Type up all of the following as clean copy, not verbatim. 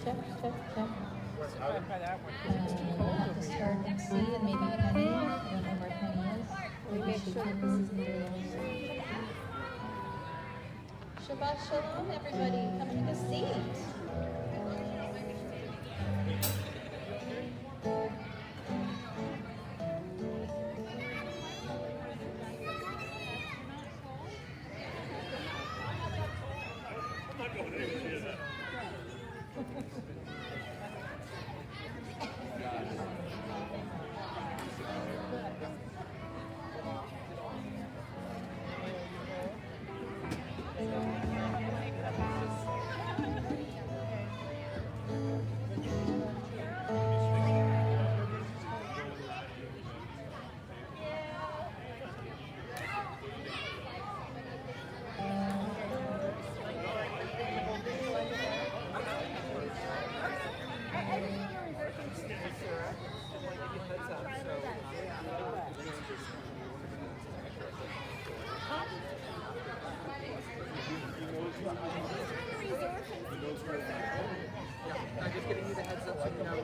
Check, check, check. We'll have to start and see, and maybe Penny. I don't know where Penny is. Maybe she can. Shabbat shalom, everybody. Come take a seat. I'm just giving you the heads up so you know.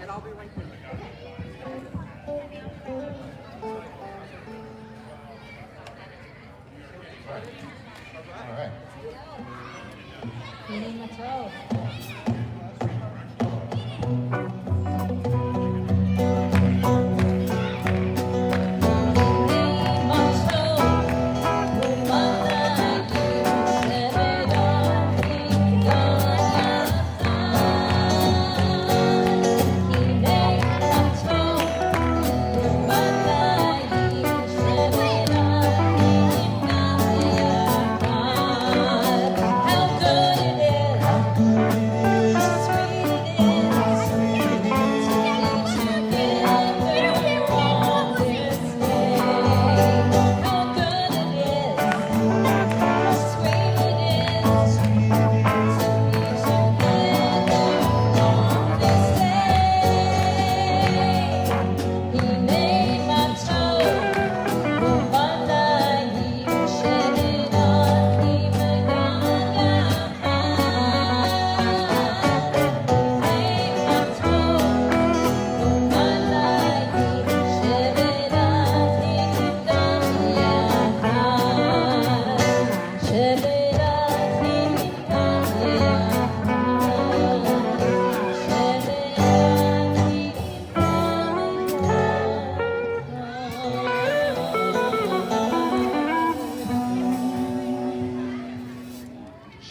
And I'll be right there. All right. Cleaning the throat.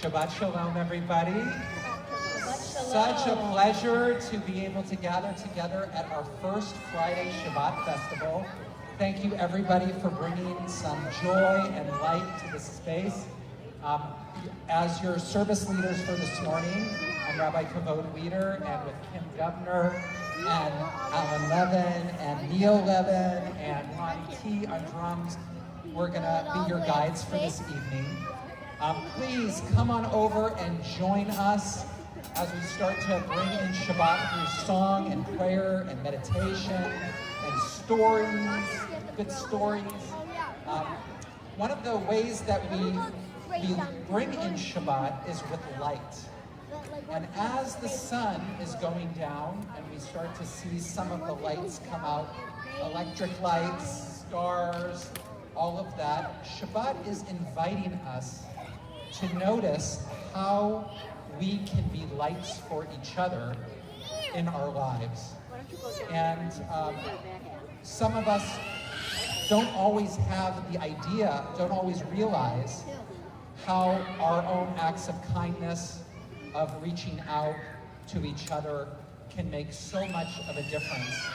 Shabbat Shalom, everybody. Such a pleasure to be able to gather together at our first Friday Shabbat Festival. Thank you, everybody, for bringing some joy and light to this space. As your service leaders for this morning, I'm Rabbi Kavod Weeder, and with Kim Governor, and Alan Levin, and Neil Levin, and Ronnie T on drums, we're going to be your guides for this evening. Please come on over and join us as we start to bring in Shabbat through song and prayer and meditation and stories, good stories. One of the ways that we bring in Shabbat is with light. And as the sun is going down and we start to see some of the lights come out, electric lights, stars, all of that, Shabbat is inviting us to notice how we can be lights for each other in our lives. And some of us don't always have the idea, don't always realize how our own acts of kindness, of reaching out to each other, can make so much of a difference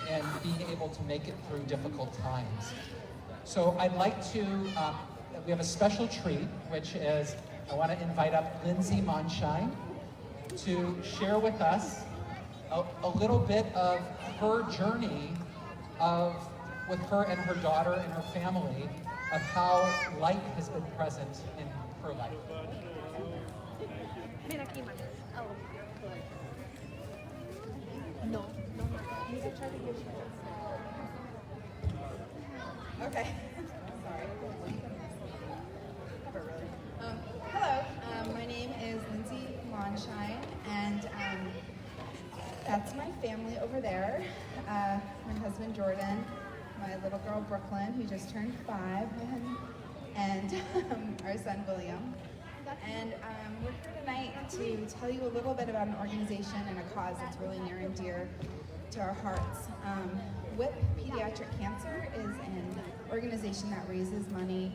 in being able to make it through difficult times. So I'd like to, we have a special treat, which is, I want to invite up Lindsay Monshine to share with us a little bit of her journey with her and her daughter and her family of how light has been present in her life. Ven aquí, man. Oh. No, no. You can try to give me Okay. Sorry. Hello. My name is Lindsay Monshine, and that's my family over there. My husband Jordan, my little girl Brooklyn, who just turned 5, and our son William. And we're here tonight to tell you a little bit about an organization and a cause that's really near and dear to our hearts. WHIP Pediatric Cancer is an organization that raises money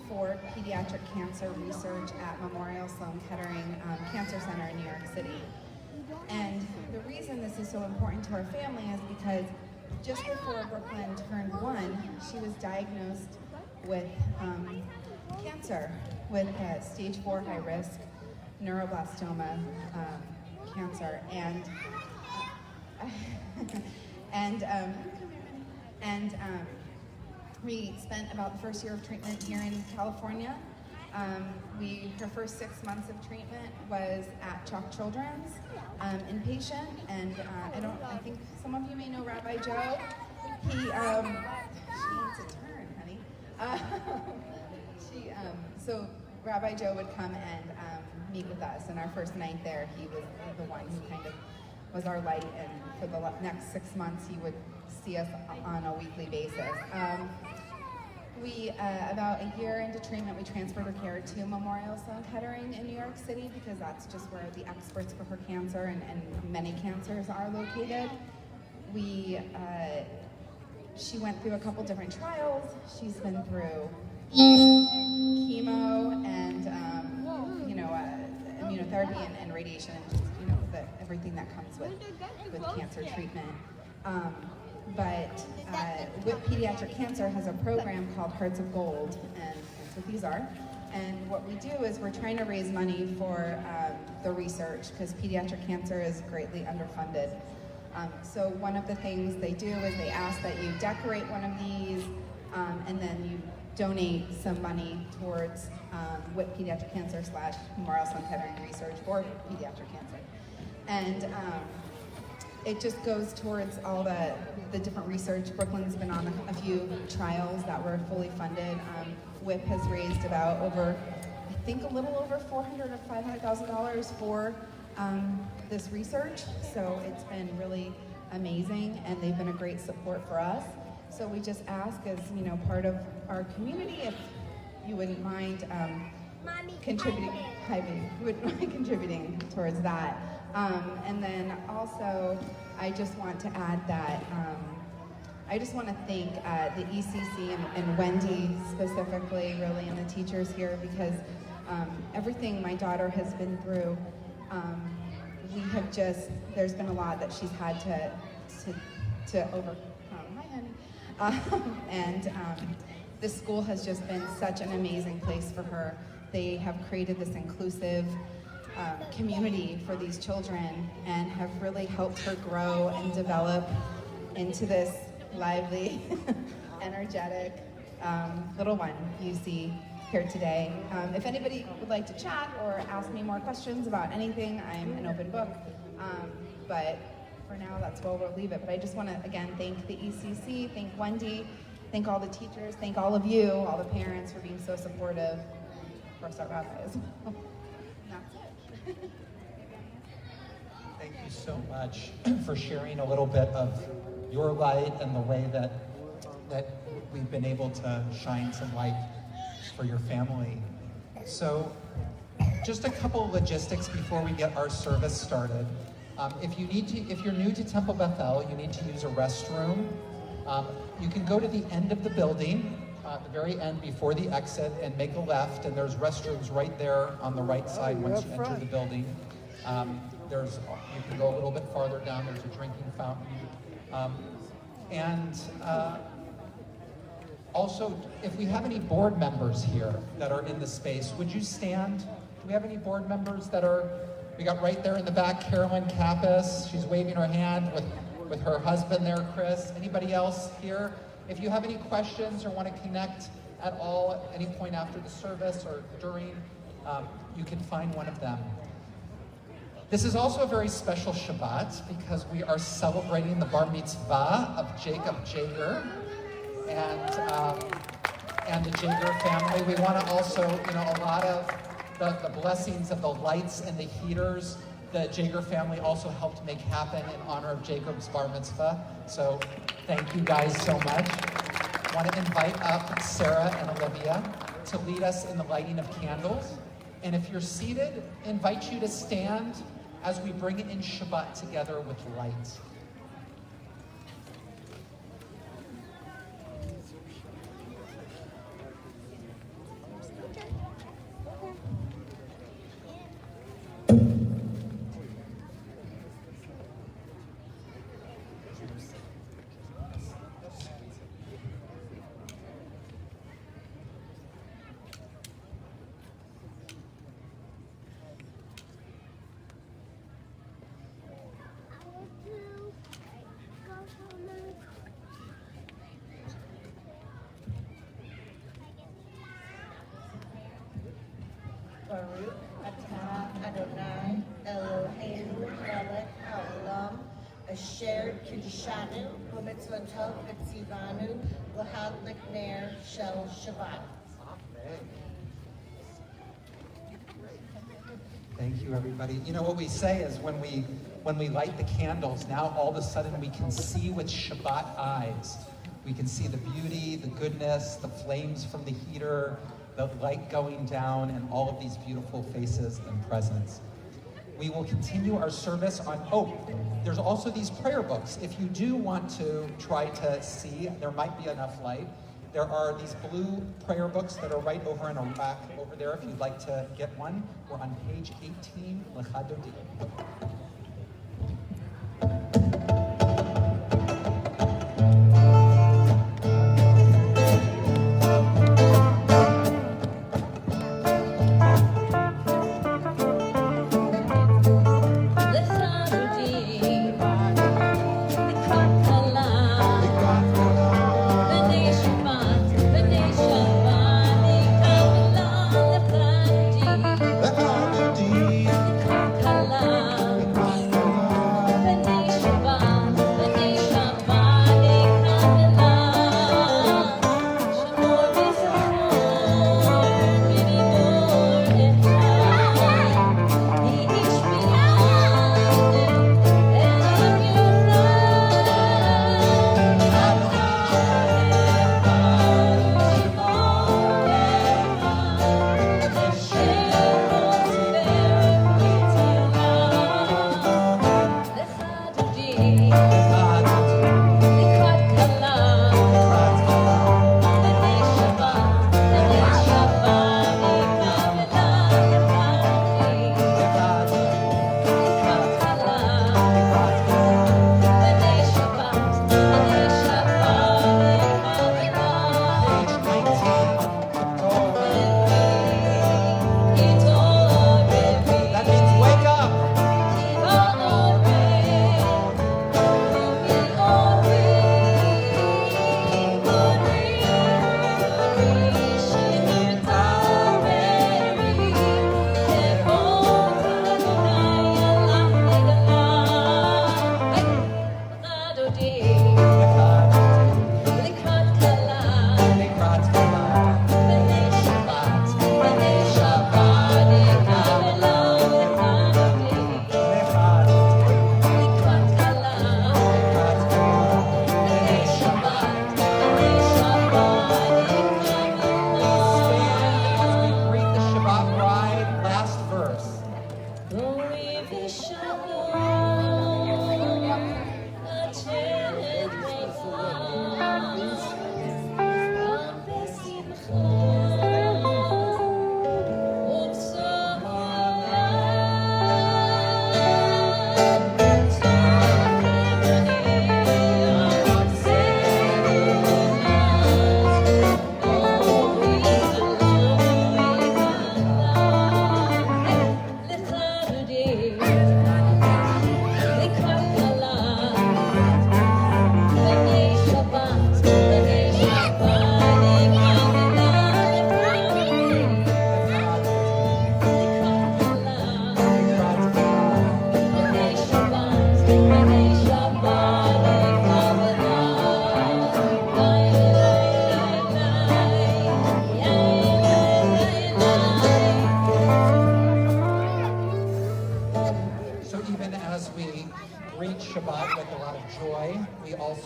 for pediatric cancer research at Memorial Sloan Kettering Cancer Center in New York City. And the reason this is so important to our family is because just before Brooklyn turned 1, she was diagnosed with cancer, with stage 4 high risk neuroblastoma cancer, and we spent about the first year of treatment here in California. Her first 6 months of treatment was at Chalk Children's, inpatient, and I think some of you may know Rabbi Joe. She needs a turn, honey. So Rabbi Joe would come and meet with us, and our first night there, he was the one who kind of was our light, and for the next 6 months, he would see us on a weekly basis. About a year into treatment, we transferred her care to Memorial Sloan Kettering in New York City because that's just where the experts for her cancer and many cancers are located. She went through a couple different trials. She's been through chemo and immunotherapy and radiation, and just everything that comes with cancer treatment. But WHIP Pediatric Cancer has a program called Hearts of Gold, and that's what these are. And what we do is we're trying to raise money for the research, because pediatric cancer is greatly underfunded. So one of the things they do is they ask that you decorate one of these, and then you donate some money towards WHIP Pediatric Cancer / Memorial Sloan Kettering Research for pediatric cancer. And it just goes towards all the different research. Brooklyn's been on a few trials that were fully funded. WHIP has raised about a little over $400,000 or $500,000 for this research. So it's been really amazing, and they've been a great support for us. So we just ask, as part of our community, if you wouldn't mind contributing. Hi, baby. You wouldn't mind contributing towards that. And then also, I just want to add that I just want to thank the ECC and Wendy specifically, really, and the teachers here, because everything my daughter has been through, there's been a lot that she's had to overcome. Hi, honey. This school has just been such an amazing place for her. They have created this inclusive community for these children and have really helped her grow and develop into this lively, energetic little one you see here today. If anybody would like to chat or ask me more questions about anything, I'm an open book. But for now, that's where we'll leave it. But I just want to, again, thank the ECC, thank Wendy, thank all the teachers, thank all of you, all the parents, for being so supportive. Of course, our rabbi as well. That's it. Thank you so much for sharing a little bit of your light and the way that we've been able to shine some light for your family. So, just a couple logistics before we get our service started. If you're new to Temple Bethel, you need to use a restroom. You can go to the end of the building, the very end before the exit, and make a left, and there's restrooms right there on the right side once you enter the building. You can go a little bit farther down, there's a drinking fountain. Also, if we have any board members here that are in the space, would you stand? Do we have any board members we got right there in the back, Carolyn Kappas. She's waving her hand with her husband there, Chris. Anybody else here? If you have any questions or want to connect at all at any point after the service or during, you can find one of them. This is also a very special Shabbat because we are celebrating the bar mitzvah of Jacob Jager and the Jager family. We want to also, a lot of the blessings of the lights and the heaters, the Jager family also helped make happen in honor of Jacob's bar mitzvah. So thank you guys so much. I want to invite up Sarah and Olivia to lead us in the lighting of candles. And if you're seated, I invite you to stand as we bring in Shabbat together with light. Baruch atah Adonai Eloheinu melech haolam asher kiddushanu u'mitzvotov v'tzivanu l'hadlik ner shel Shabbat. Thank you, everybody. You know what we say is when we light the candles, now all of a sudden we can see with Shabbat eyes. We can see the beauty, the goodness, the flames from the heater, the light going down, and all of these beautiful faces and presence. We will continue our service on, there's also these prayer books. If you do want to try to see, there might be enough light. There are these blue prayer books that are right over in a rack over there if you'd like to get one. We're on page 18, Lecha Dodi. Lecha Dodi.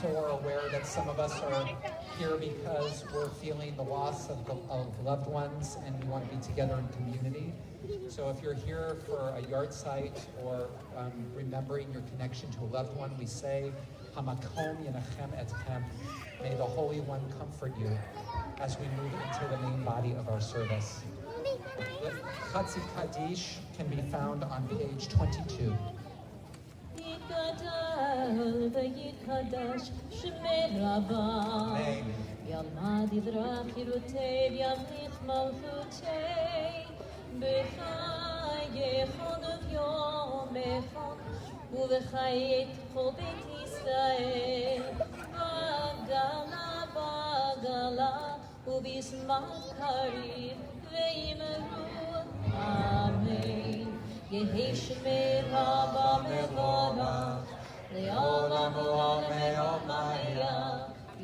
also are aware that some of us are here because we're feeling the loss of loved ones and we want to be together in community. So if you're here for a yard site or remembering your connection to a loved one, we say, Hamakom Yenachem Etchem. May the Holy One comfort you as we move into the main body of our service. The Chatzi Kaddish can be found on page 22. יתגדל ויתקדש שמי רבה ילמד יברח חירותי וימליך מלכותי בחייכון וביומכון ובחיי כל בית ישראל בגלה ובזמן קריב וימרו אמן יהי שמי רבה מבורך לעולם ועולמי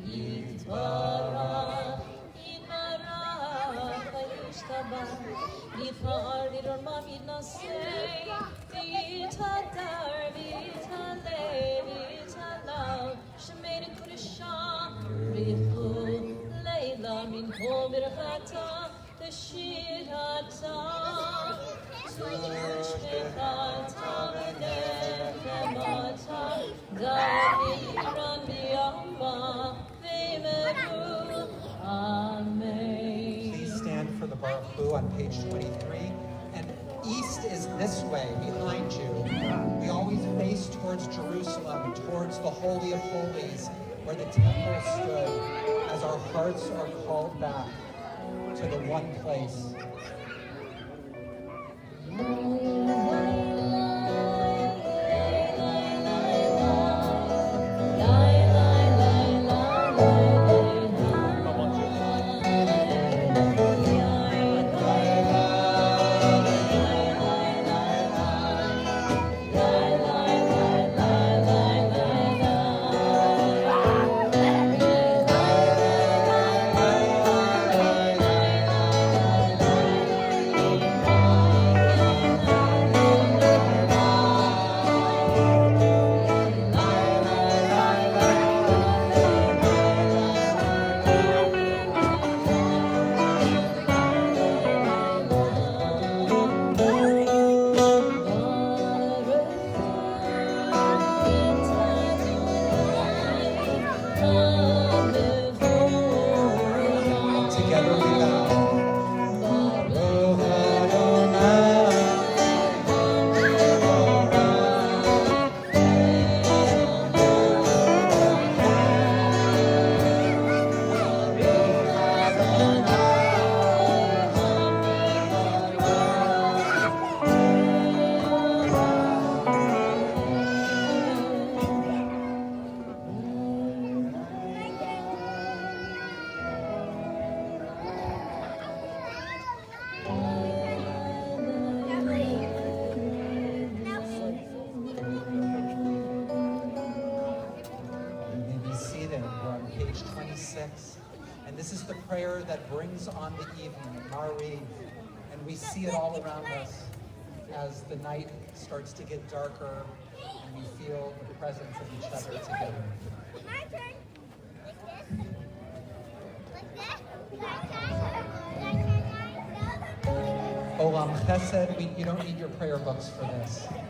יתברך וישתבח יתפאר וירומם יתנשא ויתהדר ויתהלל יתהלל שמי קדושה בריחו לילה מן כל ברכתה ושירתה תושבחתה ונחמתה גם ירון ויאמה וימרו Amen. Please stand for the Baruch Hu on page 23. And east is this way, behind you. We always face towards Jerusalem, towards the Holy of Holies, where the temple stood, as our hearts are called back to the one place. And this is the prayer that brings on the evening, Mariv. And we see it all around us as the night starts to get darker and we feel the presence of each other together. My turn. Like this? Like that? Olam Chesed, you don't need your prayer books for this. Amen.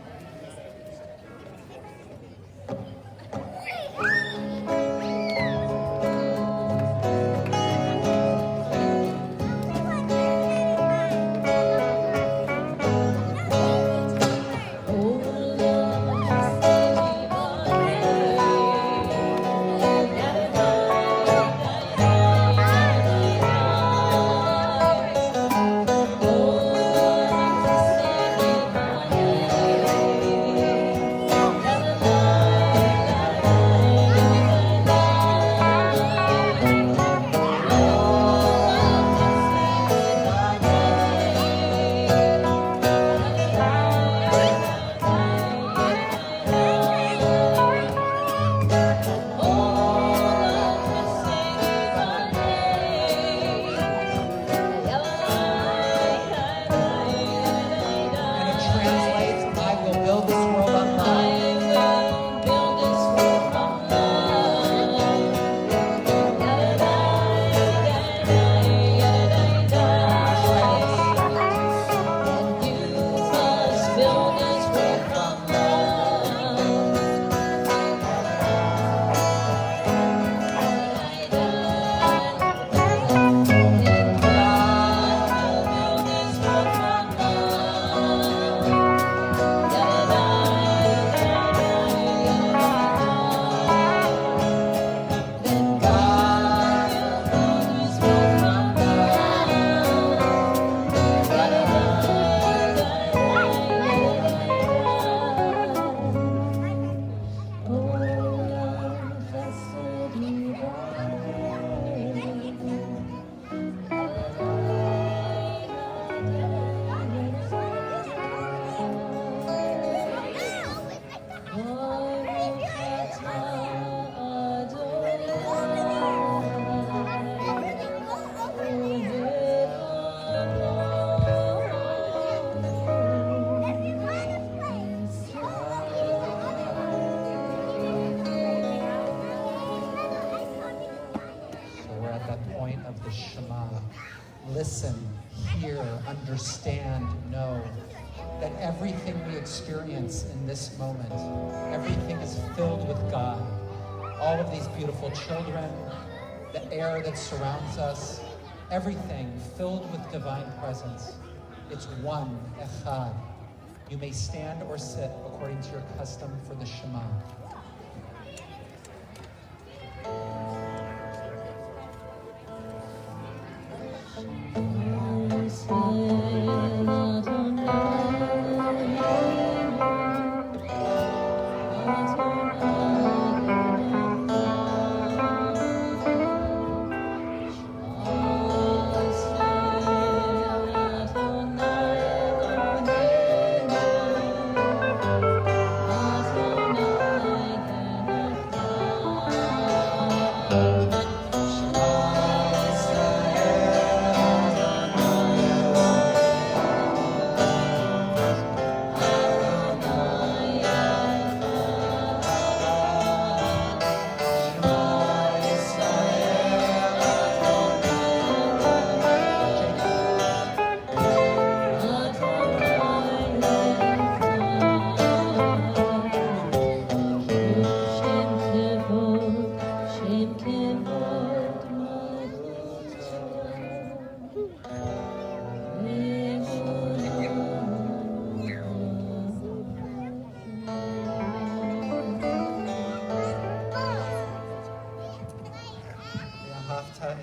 listen, hear, understand, know that everything we experience in this moment, everything is filled with God. All of these beautiful children, the air that surrounds us, everything filled with divine presence. It's one, echad. You may stand or sit according to your custom for the Shema.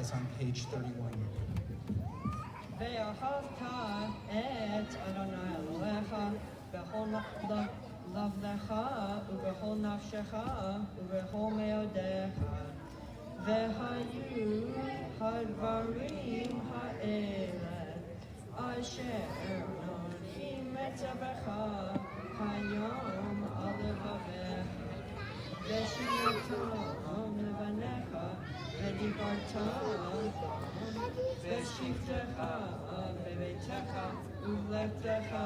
Is on page 31. ואהבת את אדוני אלוהיך בכל לבבך ובכל נפשך ובכל מאודיך. והיו הדברים האלה אשר נורים מצווך היום על לבבך ושמרתם לבניך ודיברת בשבתך בביתך ובלכתך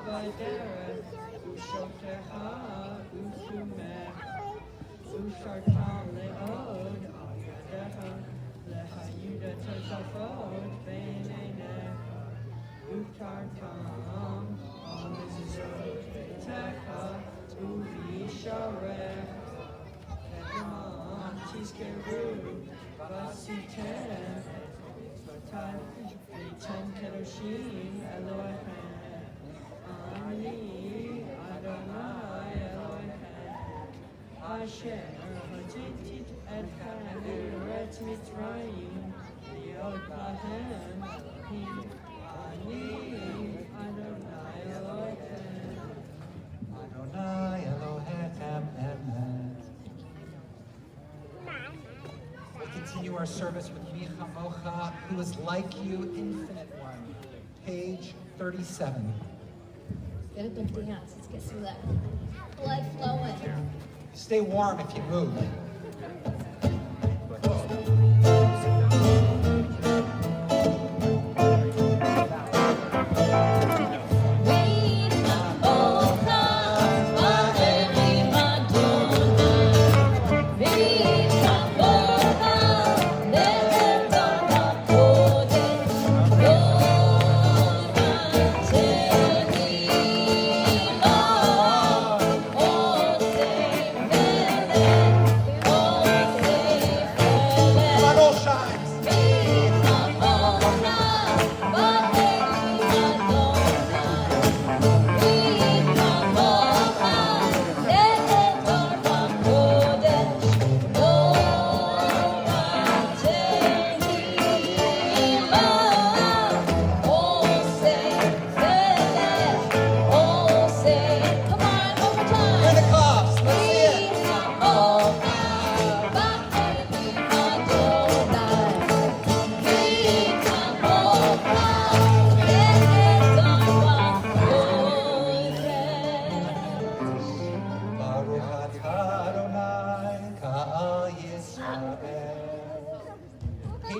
בדרך ושופטך ושומך ושרתם לעוד על ידיך להיו תוספות בין עיניך ופתרתם על מזוזות ביתך ובישעריך למען תזכרו ועשיתם V'tem kedoshim Elohechem Ani Adonai Elohechem Asher hotiti etchem Eretz Mitzrayim Liot lahem Ani Adonai Elohechem Adonai Elohechem Emet. We continue our service with Micha Mocha, who is like you, Infinite One. Page 37. Get a big dance. Let's get some of that blood flowing. Stay warm if you move.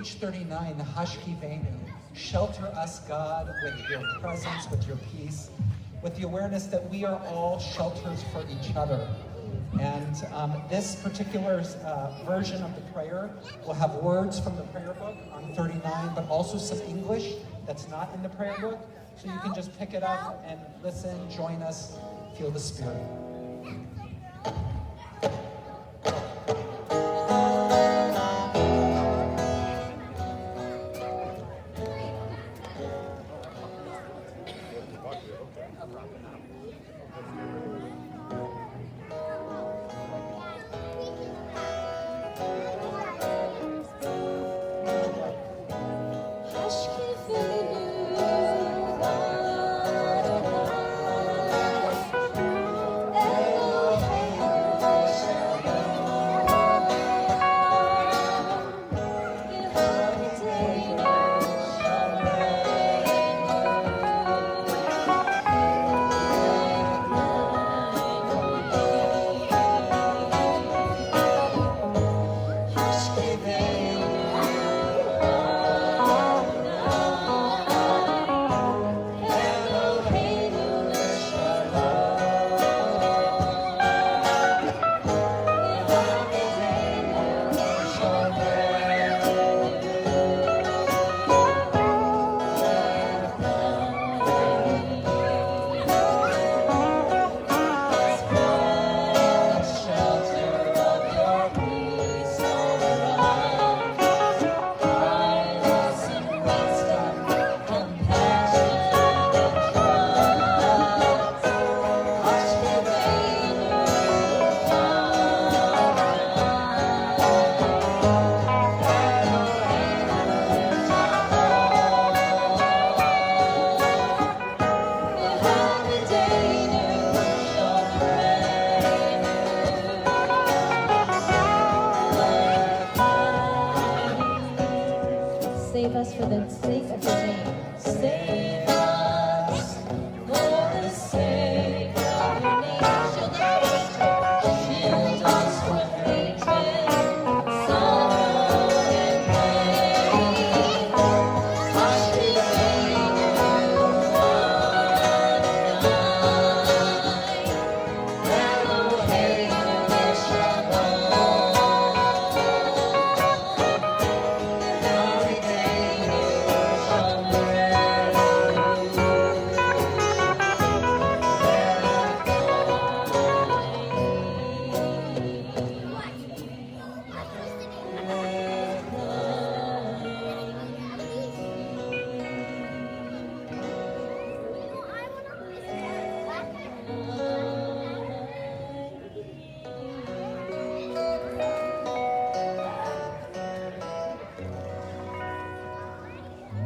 Page 39, the Hashkivenu. Shelter us, God, with your presence, with your peace, with the awareness that we are all shelters for each other. And this particular version of the prayer will have words from the prayer book on 39, but also some English that's not in the prayer book. So you can just pick it up and listen, join us, feel the Spirit. Save us for the sake of your name. Save us for the sake of your name. Shield us from hatred, sorrow, and pain. Hush the anger one night. Elohim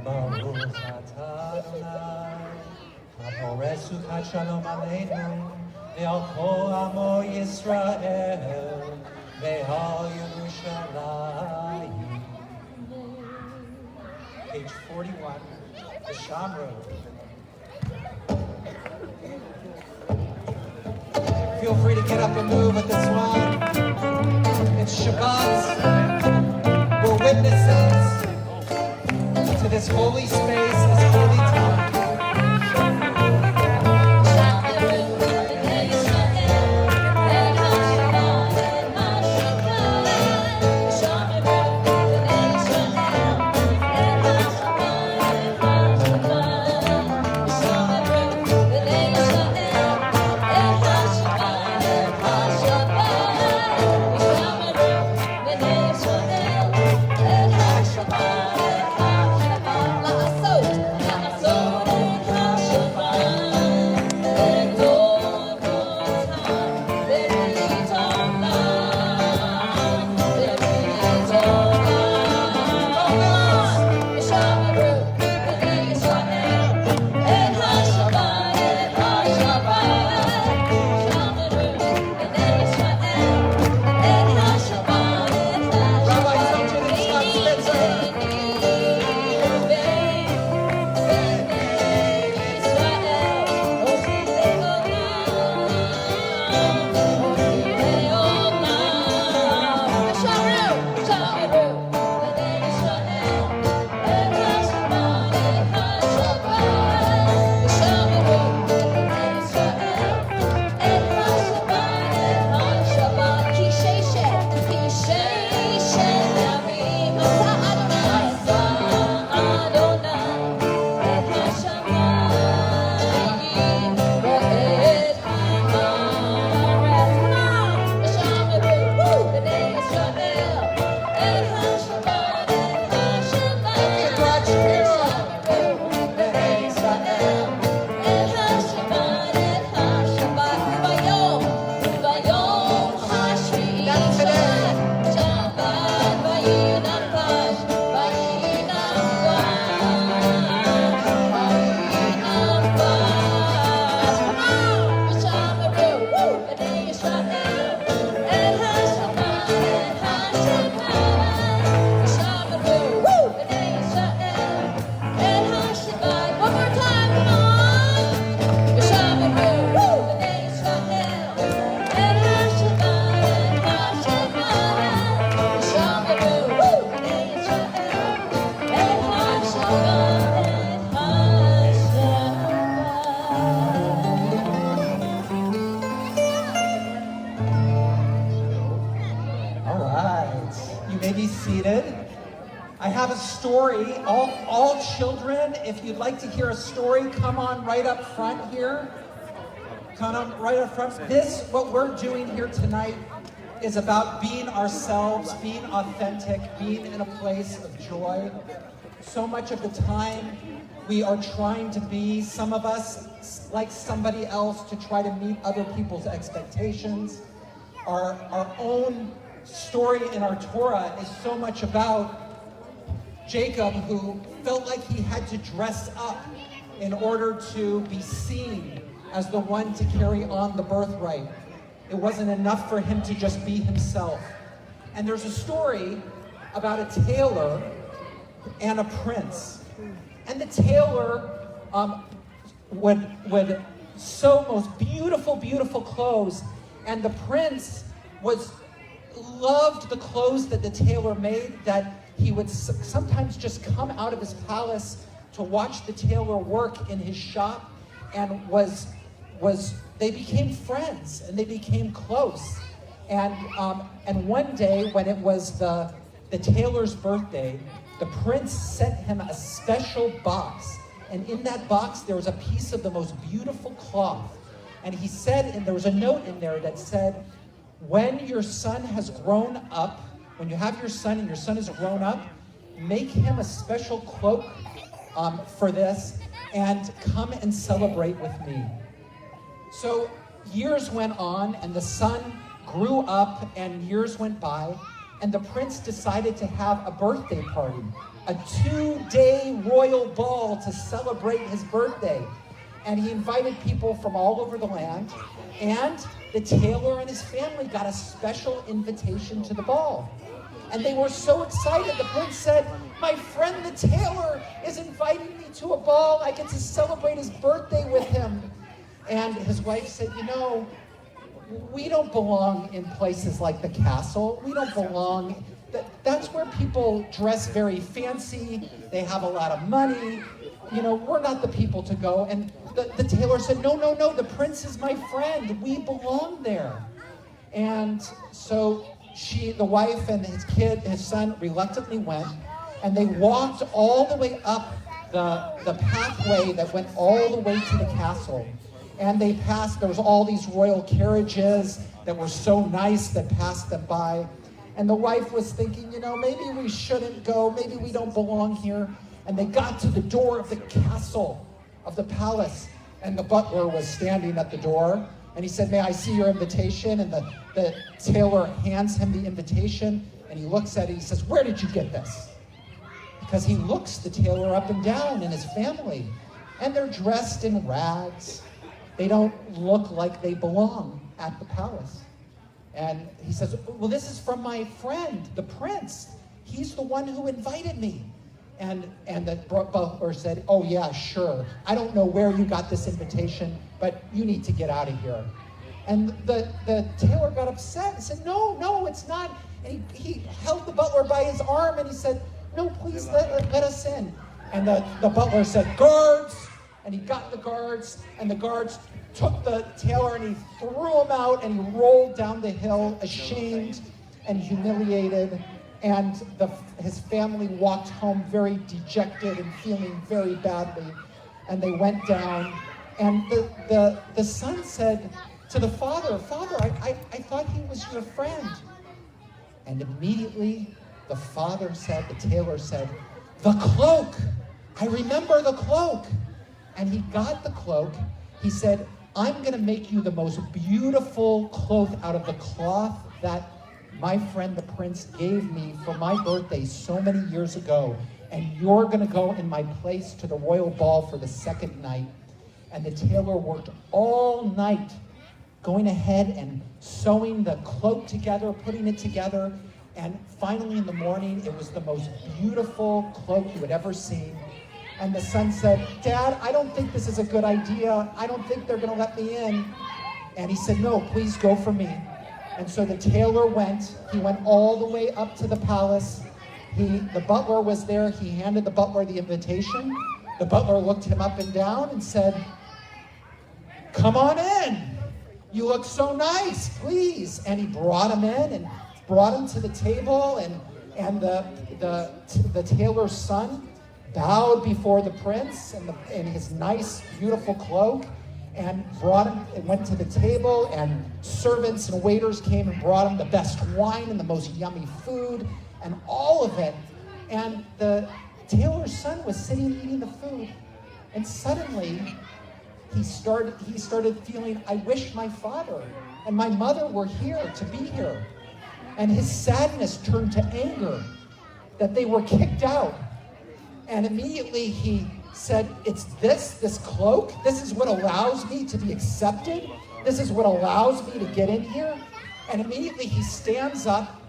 Baruch atah Adonai, haporech sukat shalom aleinu, ve'al kol amo Yisrael, ve'al Yerushalayim. Page 41, the Shamru. Feel free to get up and move with this one. It's Shabbat. We're witnesses to this holy space, this holy time. Shabbat. story. All children, if you'd like to hear a story, come on right up front here. Come on right up front. What we're doing here tonight is about being ourselves, being authentic, being in a place of joy. So much of the time, we are trying to be, some of us, like somebody else to try to meet other people's expectations. Our own story in our Torah is so much about Jacob, who felt like he had to dress up in order to be seen as the one to carry on the birthright. It wasn't enough for him to just be himself. And there's a story about a tailor and a prince. And the tailor would sew most beautiful, beautiful clothes. And the prince loved the clothes that the tailor made, that he would sometimes just come out of his palace to watch the tailor work in his shop, and they became friends and they became close. And one day when it was the tailor's birthday, the prince sent him a special box. And in that box, there was a piece of the most beautiful cloth. And he said, and there was a note in there that said, when your son has grown up, when you have your son and your son has grown up, make him a special cloak for this and come and celebrate with me. So years went on and the son grew up and years went by, and the prince decided to have a birthday party, a 2-day royal ball to celebrate his birthday. And he invited people from all over the land, and the tailor and his family got a special invitation to the ball. And they were so excited. The prince said, my friend the tailor is inviting me to a ball. I get to celebrate his birthday with him. And his wife said, you know, we don't belong in places like the castle. We don't belong. That's where people dress very fancy. They have a lot of money. You know, we're not the people to go. And the tailor said, no, the prince is my friend. We belong there. And so the wife and his son reluctantly went, and they walked all the way up the pathway that went all the way to the castle. And they passed, there was all these royal carriages that were so nice that passed them by. And the wife was thinking, you know, maybe we shouldn't go, maybe we don't belong here. And they got to the door of the castle, of the palace, and the butler was standing at the door. And he said, may I see your invitation? And the tailor hands him the invitation, and he looks at it, he says, where did you get this? Because he looks the tailor up and down and his family, and they're dressed in rags. They don't look like they belong at the palace. And he says, well, this is from my friend, the prince. He's the one who invited me. And the butler said, oh yeah, sure. I don't know where you got this invitation, but you need to get out of here. And the tailor got upset and said, no, it's not. And he held the butler by his arm and he said, no, please let us in. And the butler said, guards! And he got the guards, and the guards took the tailor and he threw him out, and he rolled down the hill, ashamed and humiliated. And his family walked home very dejected and feeling very badly. And they went down, and the son said to the father, Father, I thought he was your friend. And immediately the tailor said, the cloak! I remember the cloak! And he got the cloak. He said, I'm gonna make you the most beautiful cloak out of the cloth that my friend the prince gave me for my birthday so many years ago. And you're gonna go in my place to the royal ball for the second night. And the tailor worked all night going ahead and sewing the cloak together, putting it together. And finally in the morning, it was the most beautiful cloak you had ever seen. And the son said, Dad, I don't think this is a good idea. I don't think they're gonna let me in. And he said, no, please go for me. And so the tailor went. He went all the way up to the palace. The butler was there. He handed the butler the invitation. The butler looked him up and down and said, come on in. You look so nice, please. And he brought him in and brought him to the table, And the tailor's son bowed before the prince in his nice, beautiful cloak, and brought him and went to the table, and servants and waiters came and brought him the best wine and the most yummy food and all of it. And the tailor's son was sitting eating the food, and suddenly he started feeling, I wish my father and my mother were here to be here. And his sadness turned to anger that they were kicked out. And immediately he said, it's this cloak, this is what allows me to be accepted. This is what allows me to get in here. And immediately he stands up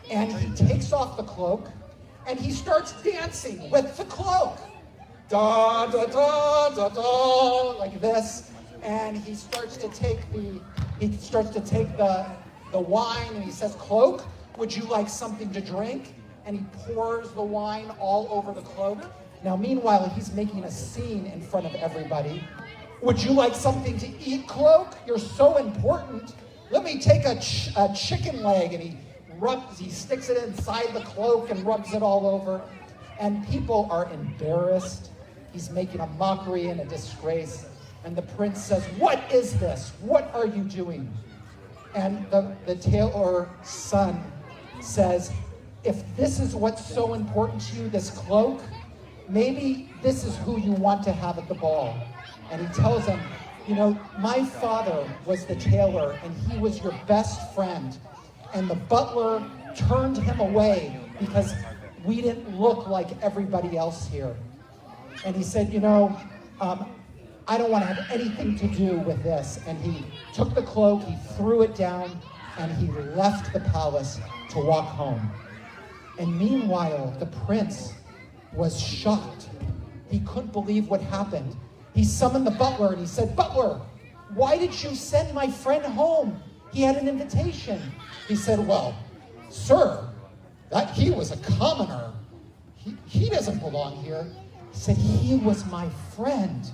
and he takes off the cloak and he starts dancing with the cloak. Da, da, da, da, da, like this. And he starts to take the wine and he says, cloak, would you like something to drink? And he pours the wine all over the cloak. Now, meanwhile, he's making a scene in front of everybody. Would you like something to eat, cloak? You're so important. Let me take a chicken leg. And he sticks it inside the cloak and rubs it all over. And people are embarrassed. He's making a mockery and a disgrace. And the prince says, what is this? What are you doing? And the tailor's son says, if this is what's so important to you, this cloak, maybe this is who you want to have at the ball. And he tells him, you know, my father was the tailor and he was your best friend. And the butler turned him away because we didn't look like everybody else here. And he said, you know, I don't want to have anything to do with this. And he took the cloak, he threw it down, and he left the palace to walk home. And meanwhile, the prince was shocked. He couldn't believe what happened. He summoned the butler and he said, Butler, why did you send my friend home? He had an invitation. He said, well, sir, that he was a commoner. He doesn't belong here. He said, he was my friend.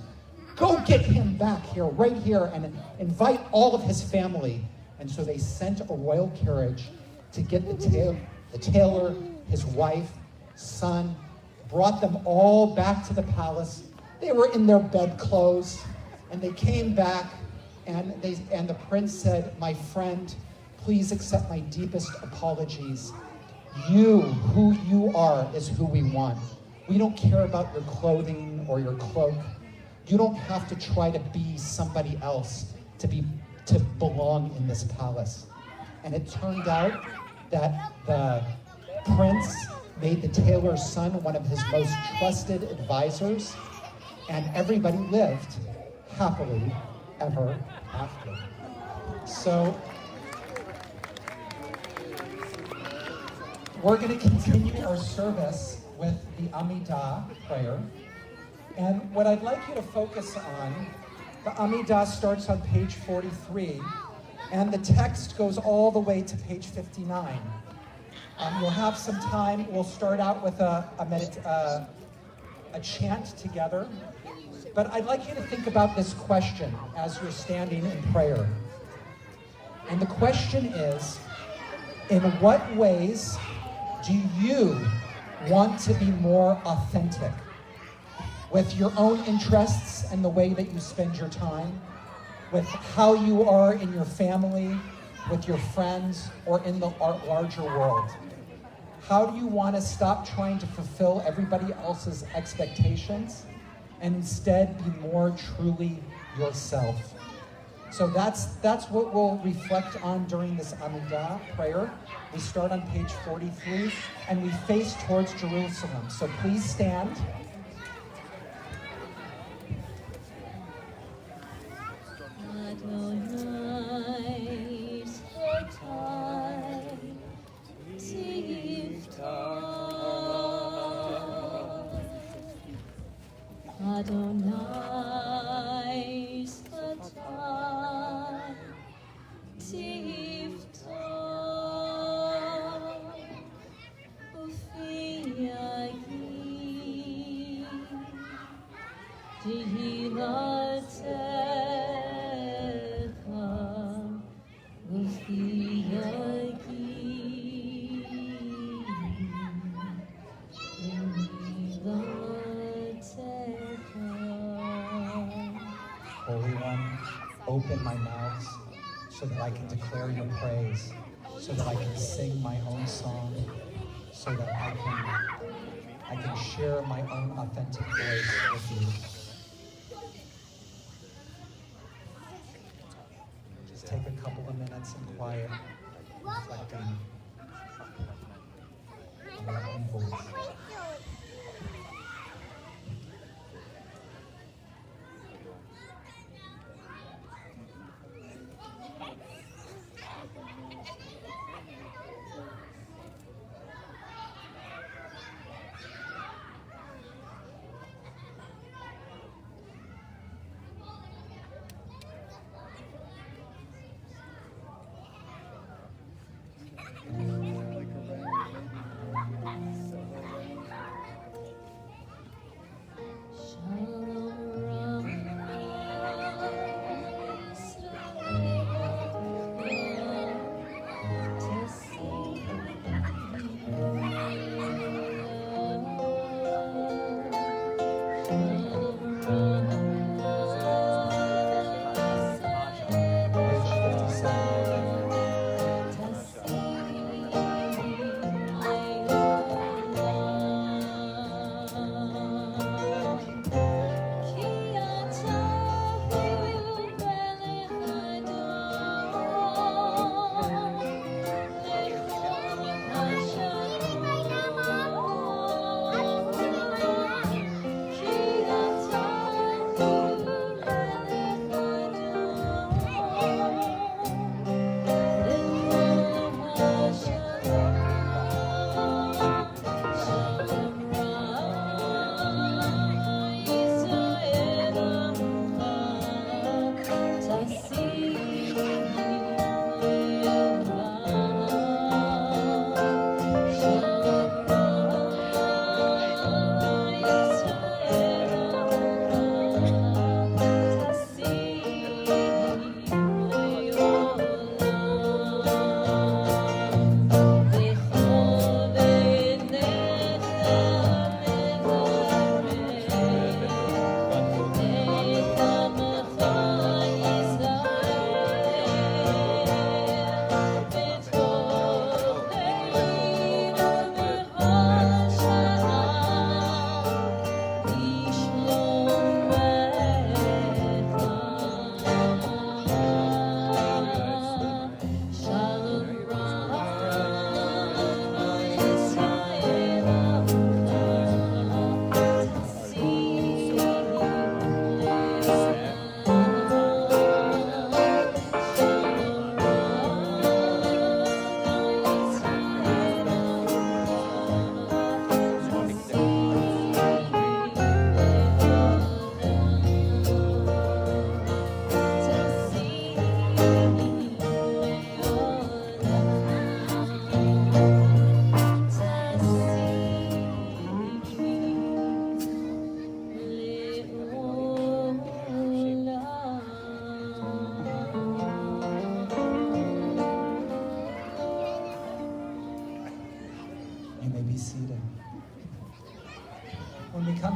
Go get him back here, right here, and invite all of his family. And so they sent a royal carriage to get the tailor, his wife, son, brought them all back to the palace. They were in their bedclothes, and they came back, and the prince said, my friend, please accept my deepest apologies. You, who you are, is who we want. We don't care about your clothing or your cloak. You don't have to try to be somebody else to belong in this palace. And it turned out that the prince made the tailor's son one of his most trusted advisors, and everybody lived happily ever after. So we're going to continue our service with the Amidah prayer. And what I'd like you to focus on, the Amidah starts on page 43, and the text goes all the way to page 59. You'll have some time. We'll start out with a chant together. But I'd like you to think about this question as you're standing in prayer. And the question is, in what ways do you want to be more authentic with your own interests and the way that you spend your time, with how you are in your family, with your friends, or in the larger world? How do you want to stop trying to fulfill everybody else's expectations and instead be more truly yourself? So that's what we'll reflect on during this Amidah prayer. We start on page 43 and we face towards Jerusalem. So please stand. Adonai Satan Tifton Ufiyagi Tehillateka Ufiyagi Holy One, open my mouth so that I can declare your praise, so that I can sing my own song, so that I can share my own authentic voice with you. Just take a couple of minutes in quiet, reflecting on your own voice.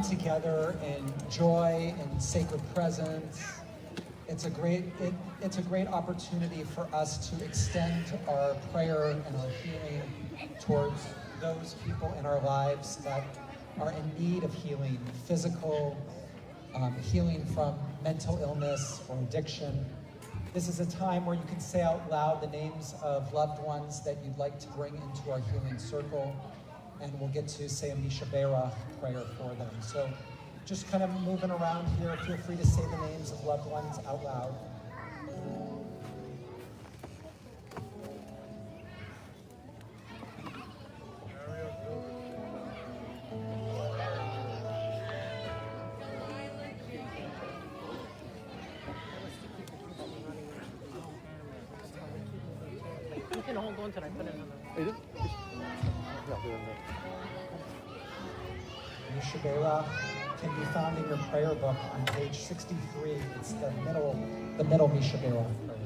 Together in joy and sacred presence, it's a great opportunity for us to extend our prayer and our healing towards those people in our lives that are in need of healing, physical healing from mental illness or addiction. This is a time where you can say out loud the names of loved ones that you'd like to bring into our healing circle, and we'll get to say a Misha Berach prayer for them. So just kind of moving around here, feel free to say the names of loved ones out loud. You can hold on till I put it on the... Misha Berach can be found in your prayer book on page 63. It's the middle Misha Berach prayer.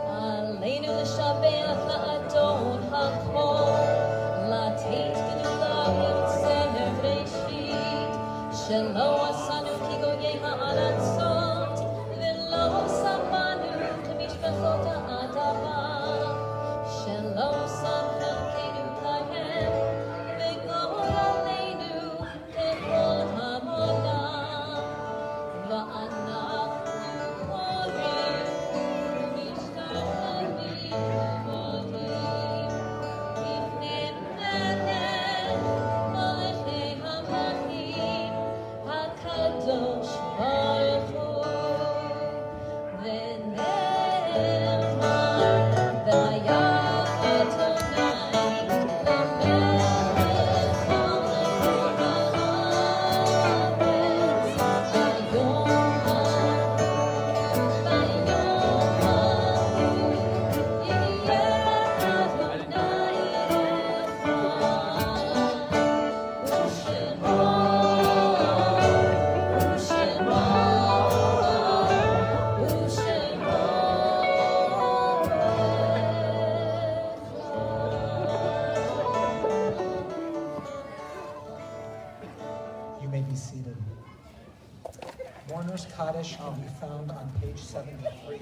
Aleinu l'shabech la'adon hakol, la'teit gedulah yotzer b'reshit, shelo asanu ki goyei ha'aratzot, v'lo samanu k'mishpachot ha'adama, shelo samchalkeinu kahem, v'gol aleinu k'kol ha'monam, va'anachnu orim, You may be seated. Mourner's Kaddish can be found on page 73.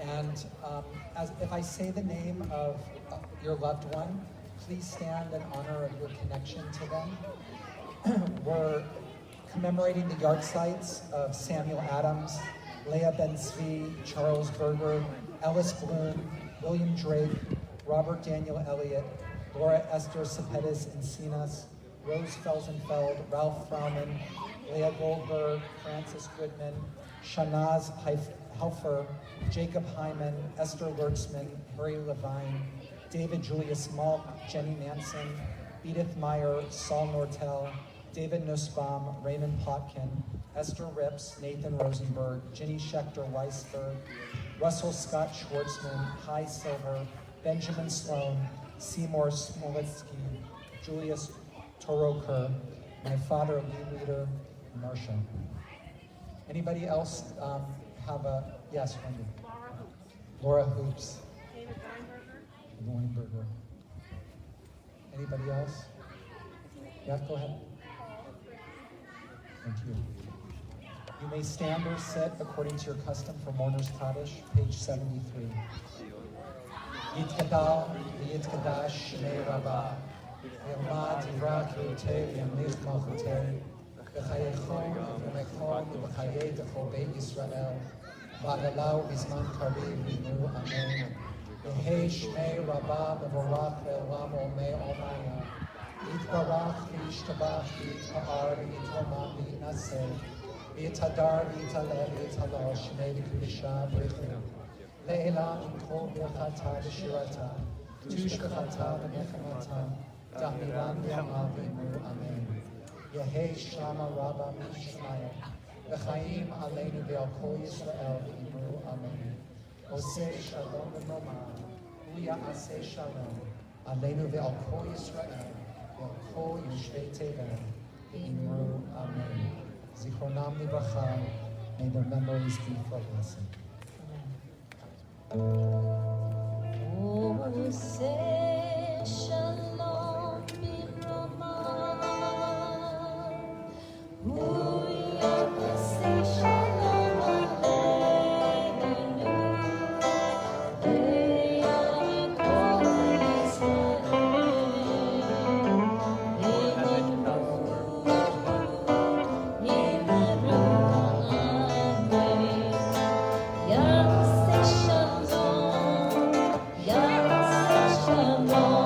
And if I say the name of your loved one, please stand in honor of your connection to them. We're commemorating the yard sites of Samuel Adams, Leah Ben Zvi, Charles Berger, Ellis Bloom, William Drake, Robert Daniel Elliott, Laura Esther Cepedes Encinas, Rose Felsenfeld, Ralph Frauman, Leah Goldberg, Francis Goodman, Shanaz Helfer, Jacob Hyman, Esther Lurtzman, Harry Levine, David Julius Malk, Jenny Manson, Edith Meyer, Saul Nortel, David Nussbaum, Raymond Plotkin, Esther Rips, Nathan Rosenberg, Ginny Schechter Weisberg, Russell Scott Schwartzman, Kai Silver, Benjamin Sloan, Seymour Smoletsky, Julius Toroker, my father, Lee Leader, Marcia. Anybody else have a, yes, Wendy. Laura Hoops. David Weinberger. Weinberger. Anybody else? Yeah, go ahead. Thank you. You may stand or sit according to your custom for Mourner's Kaddish, page 73. Yitkadal, Yitkadash, Shnei Rabbah. Yomad Yivrak Yotei Yamlich Malchutei B'chayechom V'mechom B'chayei D'chol Beit Yisrael V'adalau B'zman Karev V'imru Amen Yehei Shmei Rabbah Mevorach Ve'olam Olmei Olmaya Yitbarach V'yishtabach V'yitpa'ar V'yitoma V'yitnaseh V'yitadar V'yitaleh V'yitalal Shmei V'kedisha V'yichim Le'elam Yitchol B'yachata V'shirata Tushkachata V'nechemata Damiran Yama V'imru Amen. Yehei Shama Rabba Mishmaya. V'chaim Aleinu V'al Kol Yisrael V'imru Amen. Oseh Shalom V'noma. Uya Aseh Shalom. Aleinu V'al Kol Yisrael. V'al Kol Yoshvei Tevel. V'imru Amen. Zichronam Livracha. May their memories be for blessing. Oh, say shalom birama. Uya say shalom aleinu. Le'am kol Yisrael. Yimru Amen. Ya say shalom. Ya say shalom.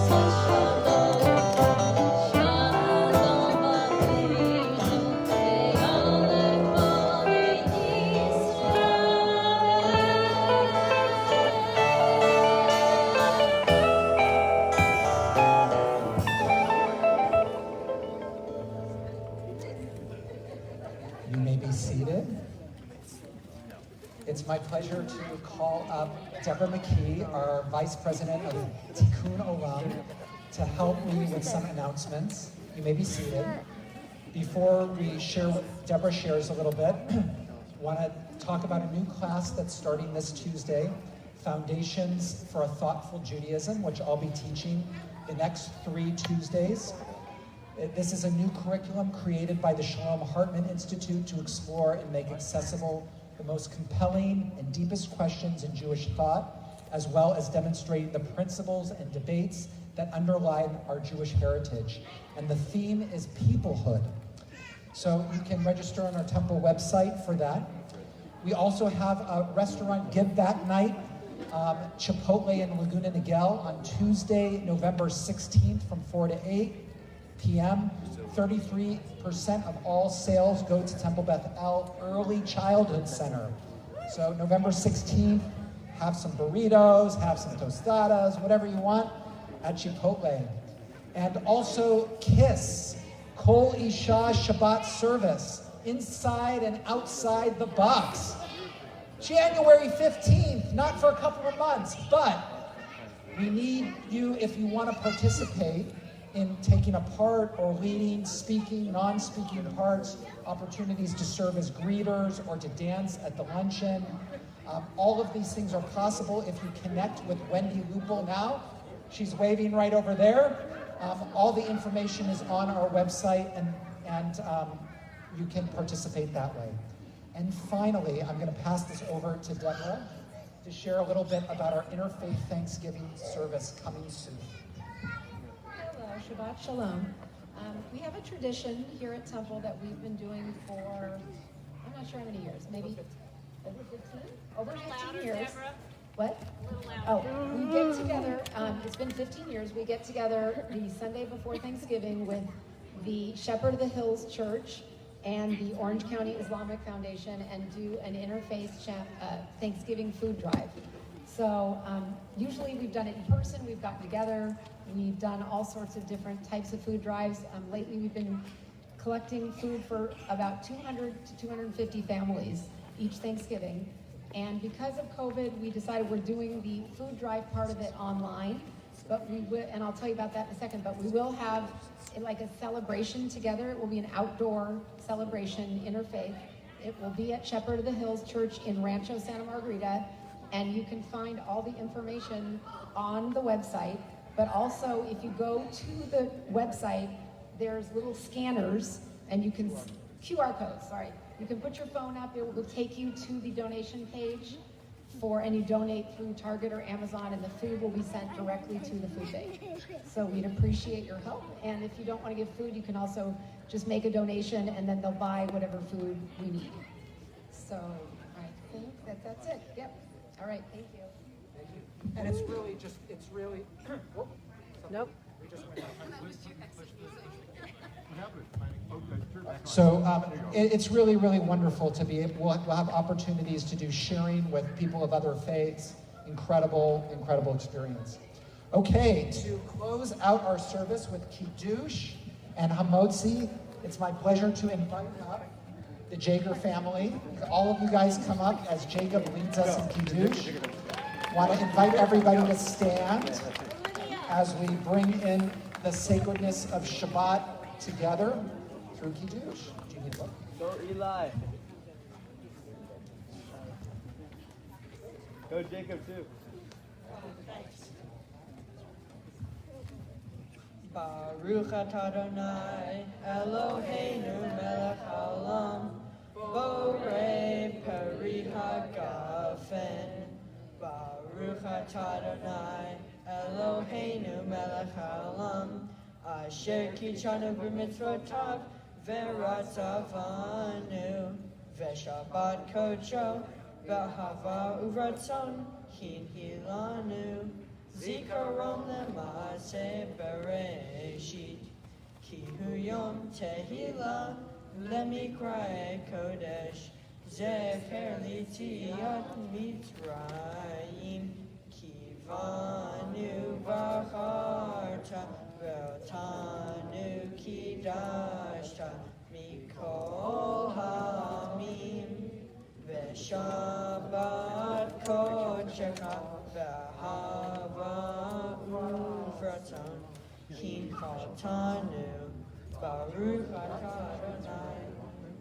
You may be seated. It's my pleasure to call up Deborah McKee, our Vice President of Tikkun Olam, to help me with some announcements. You may be seated. Before we share what Deborah shares a little bit, want to talk about a new class that's starting this Tuesday, Foundations for a Thoughtful Judaism, which I'll be teaching the next 3 Tuesdays. This is a new curriculum created by the Shalom Hartman Institute to explore and make accessible the most compelling and deepest questions in Jewish thought, as well as demonstrating the principles and debates that underlie our Jewish heritage. And the theme is peoplehood. So you can register on our temple website for that. We also have a restaurant give back night, Chipotle in Laguna Niguel on Tuesday, November 16th from 4 to 8 p.m. 33% of all sales go to Temple Beth El Early Childhood Center. So November 16th, have some burritos, have some tostadas, whatever you want at Chipotle. And also KISS, Kol Isha Shabbat service, inside and outside the box. January 15th, not for a couple of months, but we need you if you want to participate in taking a part or leading, speaking, non-speaking parts, opportunities to serve as greeters or to dance at the luncheon. All of these things are possible if you connect with Wendy Lupel now. She's waving right over there. All the information is on our website and you can participate that way. And finally, I'm going to pass this over to Deborah to share a little bit about our Interfaith Thanksgiving service coming soon. Hello, Shabbat Shalom. We have a tradition here at Temple that we've been doing for, I'm not sure how many years, maybe over 15? Over 15 years. What? Oh, we get together, it's been 15 years, we get together the Sunday before Thanksgiving with the Shepherd of the Hills Church and the Orange County Islamic Foundation and do an interfaith Thanksgiving food drive. So usually we've done it in person, we've gotten together, we've done all sorts of different types of food drives. Lately we've been collecting food for about 200 to 250 families each Thanksgiving. And because of COVID, we decided we're doing the food drive part of it online, but we will, and I'll tell you about that in a second, but we will have like a celebration together. It will be an outdoor celebration, interfaith. It will be at Shepherd of the Hills Church in Rancho Santa Margarita, and you can find all the information on the website. But also, if you go to the website, there's little scanners, and you can, QR codes, sorry. You can put your phone up, it will take you to the donation page and you donate through Target or Amazon, and the food will be sent directly to the food bank. So we'd appreciate your help, and if you don't want to give food, you can also just make a donation, and then they'll buy whatever food we need. So I think that's it. Yep. All right, thank you. Thank you. And it's really, whoop. Nope. We just went So it's really, really wonderful to be able, we'll have opportunities to do sharing with people of other faiths. Incredible, incredible experience. Okay, to close out our service with Kiddush and Hamotzi, it's my pleasure to invite up the Jager family. All of you guys come up as Jacob leads us in Kiddush. Want to invite everybody to stand as we bring in the sacredness of Shabbat together through Kiddush. Do you need one? Go Eli. Go Jacob too. Baruch atah Adonai Eloheinu melech haolam borei peri hagafen. Baruch atah Adonai Eloheinu melech haolam asher kichanu b'mitzvotav v'ratzavanu v'shabbat kodsho v'hava uvratzon hinhilanu Zikaron lemase bereshit. Ki hu yom tehila lemikra kodesh. Zefer litiyat mitzrayim. Kivanu vacharta veltanu kidashta mikol hamim. Veshabat kocheka v'hava ufraton kin chaltanu baruch atah Adonai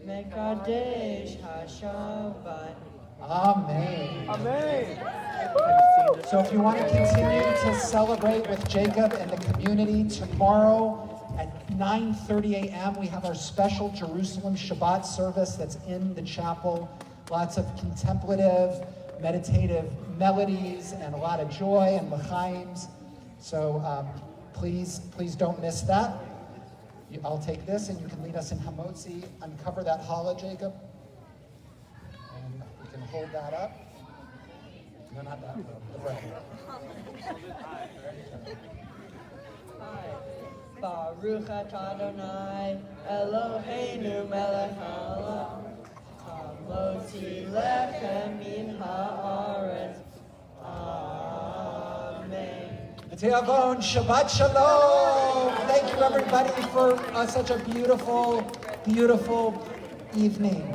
mekadesh hashavat. Amen. Amen. So if you want to continue to celebrate with Jacob and the community, tomorrow at 9:30 a.m. we have our special Jerusalem Shabbat service that's in the chapel. Lots of contemplative, meditative melodies and a lot of joy and l'chaims. So please don't miss that. I'll take this and you can lead us in Hamotzi. Uncover that challah, Jacob. And you can hold that up. No, not that one. The bread. Baruch atah Adonai Eloheinu melech haolam hamotzi lechem min haaretz. Amen. Teavon, Shabbat Shalom. Thank you everybody for such a beautiful, beautiful evening.